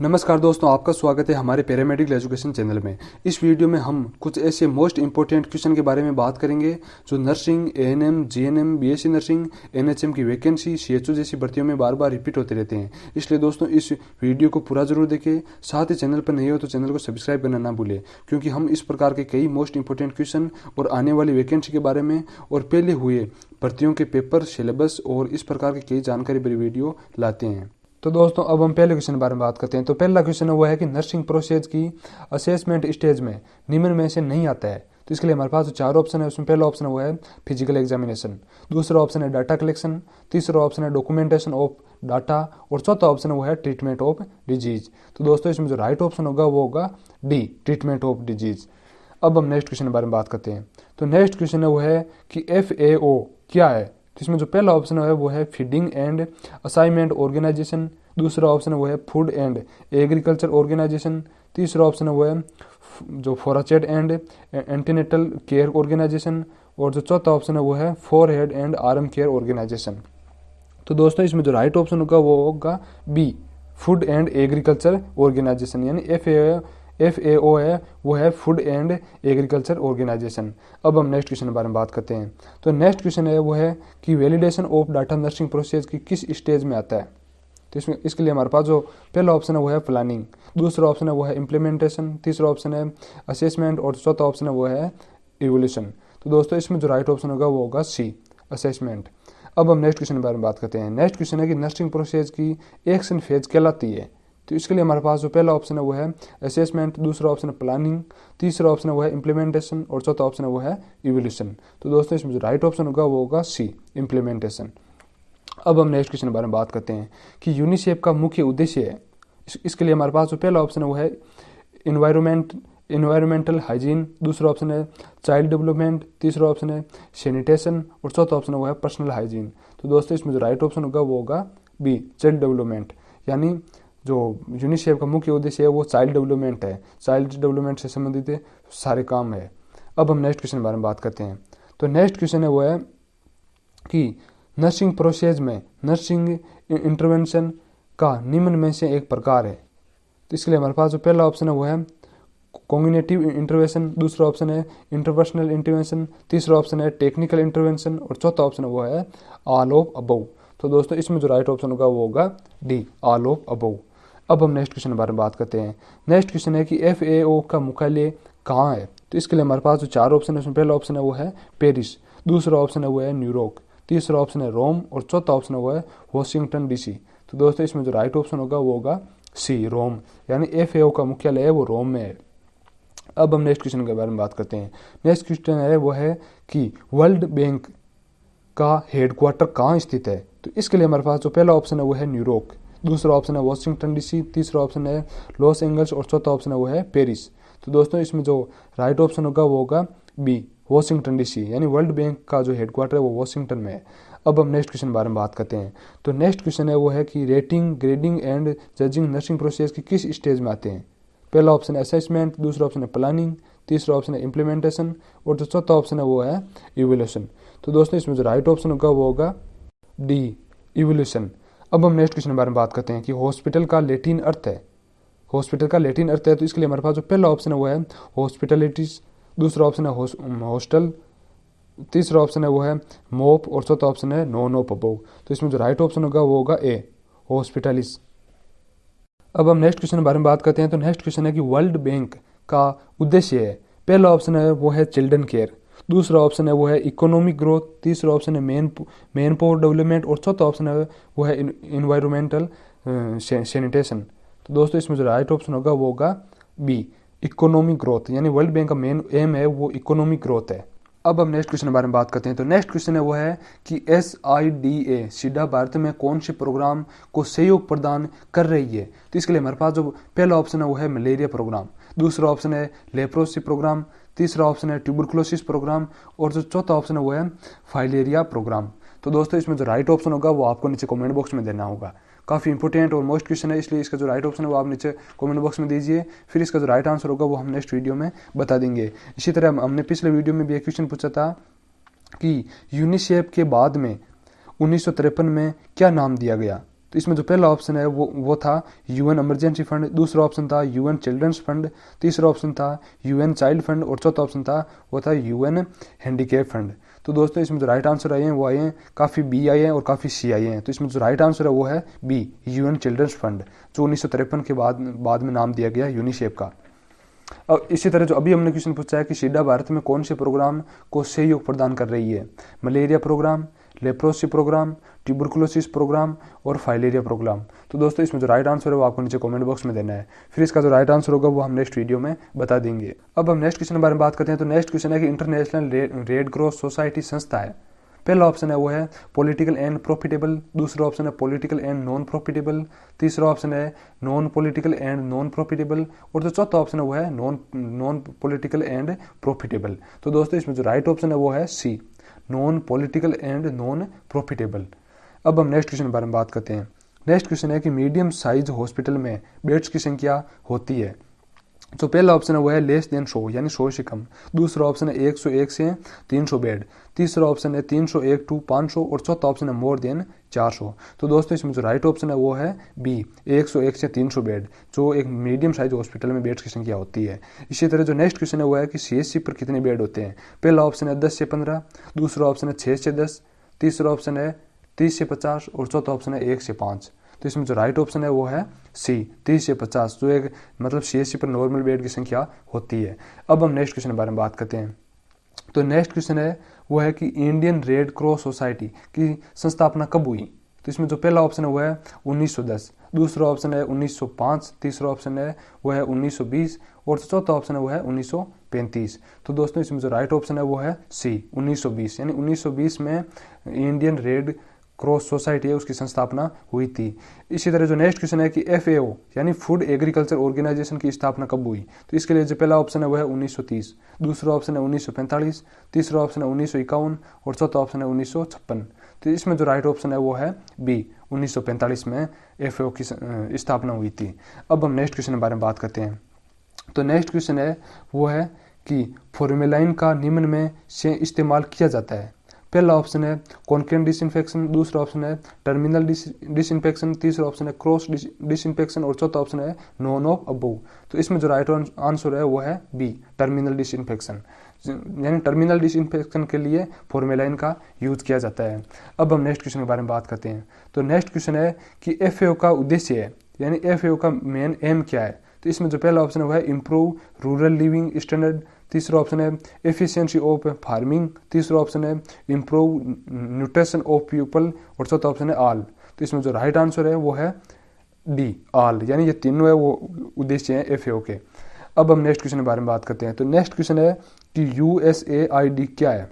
नमस्कार दोस्तों, आपका स्वागत है हमारे पैरामेडिकल एजुकेशन चैनल में। इस वीडियो में हम कुछ ऐसे मोस्ट इंपॉर्टेंट क्वेश्चन के बारे में बात करेंगे जो nursing, ANM, GNM, BSc nursing, NHM की वैकेंसी, सीएचओ जैसी भर्तियों में बार बार रिपीट होते रहते हैं। इसलिए दोस्तों इस वीडियो को पूरा जरूर देखें। साथ ही चैनल पर नहीं हो तो चैनल को सब्सक्राइब करना ना भूलें, क्योंकि हम इस प्रकार के कई मोस्ट इंपॉर्टेंट क्वेश्चन और आने वाली वैकेंसी के बारे में और पहले हुए भर्तियों के पेपर, सिलेबस और इस प्रकार की कई जानकारी भरी वीडियो लाते हैं। तो दोस्तों अब हम पहले क्वेश्चन के बारे में बात करते हैं। तो पहला क्वेश्चन है वो है कि नर्सिंग प्रोसेस की असेसमेंट स्टेज में निम्न में से नहीं आता है। तो इसके लिए हमारे पास जो चार ऑप्शन है उसमें पहला ऑप्शन वो है फिजिकल एग्जामिनेशन, दूसरा ऑप्शन है डाटा कलेक्शन, तीसरा ऑप्शन है डॉक्यूमेंटेशन ऑफ डाटा और चौथा ऑप्शन वो है ट्रीटमेंट ऑफ डिजीज। तो दोस्तों इसमें जो राइट ऑप्शन होगा वो होगा डी, ट्रीटमेंट ऑफ डिजीज। अब हम नेक्स्ट क्वेश्चन के बारे में बात करते हैं। तो नेक्स्ट क्वेश्चन है वो है कि FAO क्या है। तो इसमें जो पहला ऑप्शन है वो है फीडिंग एंड असाइनमेंट ऑर्गेनाइजेशन, दूसरा ऑप्शन है वो है फूड एंड एग्रीकल्चर ऑर्गेनाइजेशन, तीसरा ऑप्शन है वो है जो forest and antenatal care organisation और जो चौथा ऑप्शन है वो है forehead and arm care organisation. तो दोस्तों इसमें जो राइट ऑप्शन होगा वो होगा B, food and agriculture organisation, यानी FAO है वो है फूड एंड एग्रीकल्चर ऑर्गेनाइजेशन। अब हम नेक्स्ट क्वेश्चन के बारे में बात करते हैं। तो नेक्स्ट क्वेश्चन है वो है कि validation of data nursing process की किस स्टेज में आता है। तो इसके लिए हमारे पास जो पहला ऑप्शन है वो है प्लानिंग, दूसरा ऑप्शन है वो है इम्प्लीमेंटेशन, तीसरा ऑप्शन है असेसमेंट और चौथा ऑप्शन है वो है इवोल्यूशन। तो दोस्तों इसमें जो राइट ऑप्शन होगा वो होगा सी, असेसमेंट। अब हम नेक्स्ट क्वेश्चन के बारे में बात करते हैं। नेक्स्ट क्वेश्चन है कि नर्सिंग प्रोसेस की एक्शन फेज कहलाती है। तो इसके लिए हमारे पास जो पहला ऑप्शन है वो है असेसमेंट, दूसरा ऑप्शन है प्लानिंग, तीसरा ऑप्शन है वो है इम्प्लीमेंटेशन और चौथा ऑप्शन है वो है इवोल्यूशन। तो दोस्तों इसमें जो राइट ऑप्शन होगा वो होगा सी, इम्प्लीमेंटेशन। अब हम नेक्स्ट क्वेश्चन के बारे में बात करते हैं कि यूनिसेफ का मुख्य उद्देश्य है। इसके लिए हमारे पास जो पहला ऑप्शन है वो है इन्वायरमेंटल हाइजीन, दूसरा ऑप्शन है चाइल्ड डेवलपमेंट, तीसरा ऑप्शन है सैनिटेशन और चौथा ऑप्शन है वो है पर्सनल हाइजीन। तो दोस्तों इसमें जो राइट ऑप्शन होगा वो होगा बी, चाइल्ड डेवलपमेंट, यानी जो यूनिसेफ का मुख्य उद्देश्य है वो चाइल्ड डेवलपमेंट है, चाइल्ड डेवलपमेंट से संबंधित सारे काम है। अब हम नेक्स्ट क्वेश्चन के बारे में बात करते हैं। तो नेक्स्ट क्वेश्चन है वो है कि नर्सिंग प्रोसेस में नर्सिंग इंटरवेंशन का निम्न में से एक प्रकार है। तो इसके लिए हमारे पास जो पहला ऑप्शन है वो है कॉग्निटिव इंटरवेंशन, दूसरा ऑप्शन है इंटरपर्सनल इंटरवेंशन, तीसरा ऑप्शन है टेक्निकल इंटरवेंशन और चौथा ऑप्शन वो है ऑल ऑफ अबव। तो दोस्तों इसमें जो राइट ऑप्शन होगा वो होगा डी, ऑल ऑफ अबव। अब हम नेक्स्ट क्वेश्चन के बारे में बात करते हैं। नेक्स्ट क्वेश्चन है कि FAO का मुख्यालय कहाँ है। तो इसके लिए हमारे पास जो चार ऑप्शन है उसमें पहला ऑप्शन है वो है पेरिस, दूसरा ऑप्शन है वो है न्यूयॉर्क, तीसरा ऑप्शन है रोम और चौथा ऑप्शन है वो है वॉशिंगटन DC। तो दोस्तों इसमें जो राइट ऑप्शन होगा वो होगा सी, रोम, यानी FAO का मुख्यालय है वो रोम में है। अब हम नेक्स्ट क्वेश्चन के बारे में बात करते हैं। नेक्स्ट क्वेश्चन है वो है कि वर्ल्ड बैंक का हेडक्वार्टर कहाँ स्थित है। तो इसके लिए हमारे पास जो पहला ऑप्शन है वो है न्यूयॉर्क, दूसरा ऑप्शन है वॉशिंगटन DC, तीसरा ऑप्शन है लॉस एंजल्स और चौथा ऑप्शन है वो है पेरिस। तो दोस्तों इसमें जो राइट ऑप्शन होगा वो होगा बी, वॉशिंगटन DC, यानी वर्ल्ड बैंक का जो हेडक्वार्टर है वो वॉशिंगटन में है। अब हम नेक्स्ट क्वेश्चन के बारे में बात करते हैं। तो नेक्स्ट क्वेश्चन है वो है कि rating, grading and judging nursing process की किस स्टेज में आते हैं। पहला ऑप्शन है असेसमेंट, दूसरा ऑप्शन है प्लानिंग, तीसरा ऑप्शन है इम्प्लीमेंटेशन और जो चौथा ऑप्शन है वो है इवोल्यूशन। तो दोस्तों इसमें जो राइट ऑप्शन होगा वो होगा डी, इवोल्यूशन। अब हम नेक्स्ट क्वेश्चन के बारे में बात करते हैं कि हॉस्पिटल का लैटिन अर्थ है। हॉस्पिटल का लैटिन अर्थ है, तो इसके लिए हमारे पास जो पहला ऑप्शन है वो है हॉस्पिटलिटीज, दूसरा ऑप्शन है हॉस्टल, तीसरा ऑप्शन है वो है मोप और चौथा ऑप्शन है नॉन ऑफ अबव। तो इसमें जो राइट ऑप्शन होगा वो होगा ए, हॉस्पिटलिस। अब हम नेक्स्ट क्वेश्चन के बारे में बात करते हैं। तो नेक्स्ट क्वेश्चन है कि वर्ल्ड बैंक का उद्देश्य है। पहला ऑप्शन है वो है चिल्ड्रन केयर, दूसरा ऑप्शन है वो है इकोनॉमिक ग्रोथ, तीसरा ऑप्शन है मेन पावर डेवलपमेंट और चौथा ऑप्शन है वो है इन्वायरमेंटल सैनिटेशन। तो दोस्तों इसमें जो राइट ऑप्शन होगा वो होगा बी, इकोनॉमिक ग्रोथ, यानी वर्ल्ड बैंक का मेन एम है वो इकोनॉमिक ग्रोथ है। अब हम नेक्स्ट क्वेश्चन के बारे में बात करते हैं। तो नेक्स्ट क्वेश्चन है वो है कि SIDA सीडा भारत में कौन से प्रोग्राम को सहयोग प्रदान कर रही है। तो इसके लिए हमारे पास जो पहला ऑप्शन है वो है मलेरिया प्रोग्राम, दूसरा ऑप्शन है लेप्रोसी प्रोग्राम, तीसरा ऑप्शन है ट्यूबरकुलोसिस प्रोग्राम और जो चौथा ऑप्शन है वो है फाइलेरिया प्रोग्राम। तो दोस्तों इसमें जो राइट ऑप्शन होगा वो आपको नीचे कमेंट बॉक्स में देना होगा। काफ़ी इंपॉर्टेंट और मोस्ट क्वेश्चन है, इसलिए इसका जो राइट ऑप्शन है वो आप नीचे कमेंट बॉक्स में दीजिए। फिर इसका जो राइट आंसर होगा वो हम नेक्स्ट वीडियो में बता देंगे। इसी तरह हमने पिछले वीडियो में भी एक क्वेश्चन पूछा था कि यूनिसेफ के बाद में 1953 में क्या नाम दिया गया। तो इसमें जो पहला ऑप्शन है वो था यूएन इमरजेंसी फंड, दूसरा ऑप्शन था यूएन चिल्ड्रंस फंड, तीसरा ऑप्शन था यूएन चाइल्ड फंड और चौथा ऑप्शन था वो था यूएन हैंडीकैप फंड। तो दोस्तों इसमें जो राइट आंसर आए हैं वो आए हैं काफ़ी बी आए हैं और काफ़ी सी आए हैं। तो इसमें जो राइट आंसर है वो है बी यूएन चिल्ड्रंस फंड, जो 1953 के बाद में नाम दिया गया यूनिसेफ का। अब इसी तरह जो अभी हमने क्वेश्चन पूछा है कि सीडा भारत में कौन से प्रोग्राम को सहयोग प्रदान कर रही है, malaria programme, leprosy programme, tuberculosis programme और फाइलेरिया प्रोग्राम। तो दोस्तों इसमें जो राइट आंसर है वो आपको नीचे कमेंट बॉक्स में देना है, फिर इसका जो राइट आंसर होगा वो हम नेक्स्ट वीडियो में बता देंगे। अब हम नेक्स्ट क्वेश्चन के बारे में बात करते हैं। तो नेक्स्ट क्वेश्चन है कि इंटरनेशनल रेड क्रॉस सोसाइटी संस्था है, पहला ऑप्शन है वो है पॉलिटिकल एंड प्रॉफिटेबल, दूसरा ऑप्शन है पॉलिटिकल एंड नॉन प्रॉफिटेबल, तीसरा ऑप्शन है non political and non profitable और जो चौथा ऑप्शन है वो है नॉन पॉलिटिकल एंड प्रॉफिटेबल। तो दोस्तों इसमें जो राइट ऑप्शन है वो है C non political and non profitable. अब हम नेक्स्ट क्वेश्चन के बारे में बात करते हैं। नेक्स्ट क्वेश्चन है कि मीडियम साइज हॉस्पिटल में बेड्स की संख्या होती है। जो पहला ऑप्शन है वो है लेस देन 100 यानी 100 से कम, दूसरा ऑप्शन है 101 से 300 बेड, तीसरा ऑप्शन है 301 to 500 और चौथा ऑप्शन है मोर देन 400। तो दोस्तों इसमें जो राइट ऑप्शन है वो है बी 101 से 300 बेड, जो एक मीडियम साइज हॉस्पिटल में बेड्स की संख्या होती है। इसी तरह जो नेक्स्ट क्वेश्चन है वो है कि सीएचसी पर कितने बेड होते हैं। पहला ऑप्शन है 10 से 15, दूसरा ऑप्शन है 6 से 10, तीसरा ऑप्शन है 30 से 50 और चौथा ऑप्शन है 1 से 5। तो इसमें जो राइट ऑप्शन है वो है सी 30 से 50, जो एक मतलब सीएचसी पर नॉर्मल बेड की संख्या होती है। अब हम नेक्स्ट क्वेश्चन के बारे में बात करते हैं। तो नेक्स्ट क्वेश्चन है वो है कि इंडियन रेड क्रॉस सोसाइटी की संस्थापना कब हुई। तो इसमें जो पहला ऑप्शन है वो है 1910, दूसरा ऑप्शन है 1905, तीसरा ऑप्शन है वो है 1920 और चौथा ऑप्शन है वो है 1935। तो दोस्तों इसमें जो राइट ऑप्शन है वो है सी 1920 यानी 1920 में इंडियन रेड क्रॉस सोसाइटी है उसकी संस्थापना हुई थी। इसी तरह जो नेक्स्ट क्वेश्चन है कि FAO यानी फूड एग्रीकल्चर ऑर्गेनाइजेशन की स्थापना कब हुई। तो इसके लिए जो पहला ऑप्शन है वो है 1930, दूसरा ऑप्शन है 1945, तीसरा ऑप्शन है 1951 और चौथा ऑप्शन है 1956। तो इसमें जो राइट ऑप्शन है वो है बी 1945 में FAO की स्थापना हुई थी। अब हम नेक्स्ट क्वेश्चन के बारे में बात करते हैं। तो नेक्स्ट क्वेश्चन है वो है कि फॉर्मेलाइन का निम्न में से इस्तेमाल किया जाता है। पहला ऑप्शन है कॉन्केंट डिसइंफेक्शन, दूसरा ऑप्शन है टर्मिनल डिसइंफेक्शन, तीसरा ऑप्शन है क्रॉस डिसइंफेक्शन और चौथा ऑप्शन है नॉन ऑफ अबोव। तो इसमें जो राइट आंसर है वो है बी टर्मिनल डिसइंफेक्शन, यानी टर्मिनल डिसइंफेक्शन के लिए फॉर्मेलाइन का यूज किया जाता है। अब हम नेक्स्ट क्वेश्चन के बारे में बात करते हैं। तो नेक्स्ट क्वेश्चन है कि FAO का उद्देश्य है यानी FAO का मेन एम क्या है। तो इसमें जो पहला ऑप्शन है वो है इम्प्रूव रूरल लिविंग स्टैंडर्ड, तीसरा ऑप्शन है एफिशिएंसी ऑफ फार्मिंग, तीसरा ऑप्शन है इम्प्रूव न्यूट्रिशन ऑफ पीपल और चौथा ऑप्शन है ऑल। तो इसमें जो राइट आंसर है वो है डी ऑल, यानी ये तीनों है वो उद्देश्य हैं FAO के। अब हम नेक्स्ट क्वेश्चन के बारे में बात करते हैं। तो नेक्स्ट क्वेश्चन है कि USAID क्या है।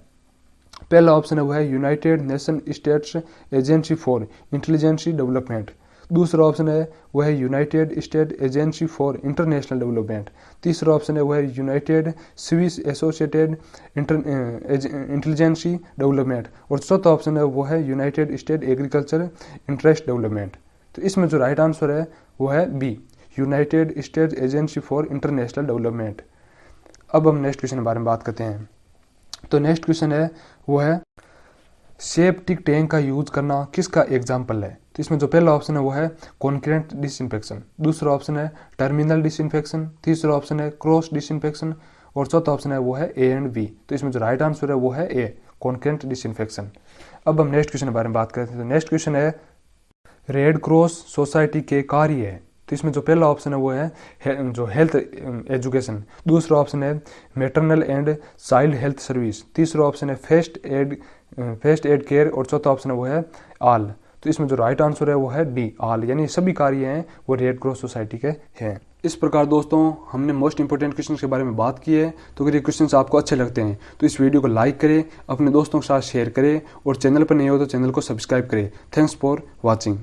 पहला ऑप्शन है वो है United Nation States agency for intelligence development, दूसरा ऑप्शन है वो है United State agency for international development, तीसरा ऑप्शन है वो है United Swiss associated intelligence development और चौथा ऑप्शन है वो है United State agriculture interest development. तो इसमें जो राइट आंसर है वो है B United State agency for international development. अब हम नेक्स्ट क्वेश्चन के बारे में बात करते हैं। तो नेक्स्ट क्वेश्चन है वो है सेप्टिक टैंक का यूज करना किसका एग्जाम्पल है। तो इसमें जो पहला ऑप्शन है वो है कॉन्क्रेंट डिसइंफेक्शन, दूसरा ऑप्शन है टर्मिनल डिसइंफेक्शन, तीसरा ऑप्शन है क्रॉस डिसइंफेक्शन और चौथा ऑप्शन है वो है A एंड B। तो इसमें जो राइट आंसर है वो है A कॉन्क्रेंट डिसइंफेक्शन। अब हम नेक्स्ट क्वेश्चन के बारे में बात करते हैं। तो नेक्स्ट क्वेश्चन है रेड क्रॉस सोसाइटी के कार्य है। तो इसमें जो पहला ऑप्शन है वो है जो हेल्थ एजुकेशन, दूसरा ऑप्शन है maternal and child health service, तीसरा ऑप्शन है फर्स्ट एड केयर और चौथा ऑप्शन है वो है ऑल। तो इसमें जो राइट आंसर है वो है डी ऑल, यानी सभी कार्य हैं वो रेड क्रॉस सोसाइटी के हैं। इस प्रकार दोस्तों हमने मोस्ट इंपोर्टेंट क्वेश्चंस के बारे में बात की है। तो अगर ये क्वेश्चंस आपको अच्छे लगते हैं तो इस वीडियो को लाइक करें, अपने दोस्तों के साथ शेयर करें और चैनल पर नए हो तो चैनल को सब्सक्राइब करें। Thanks for watching.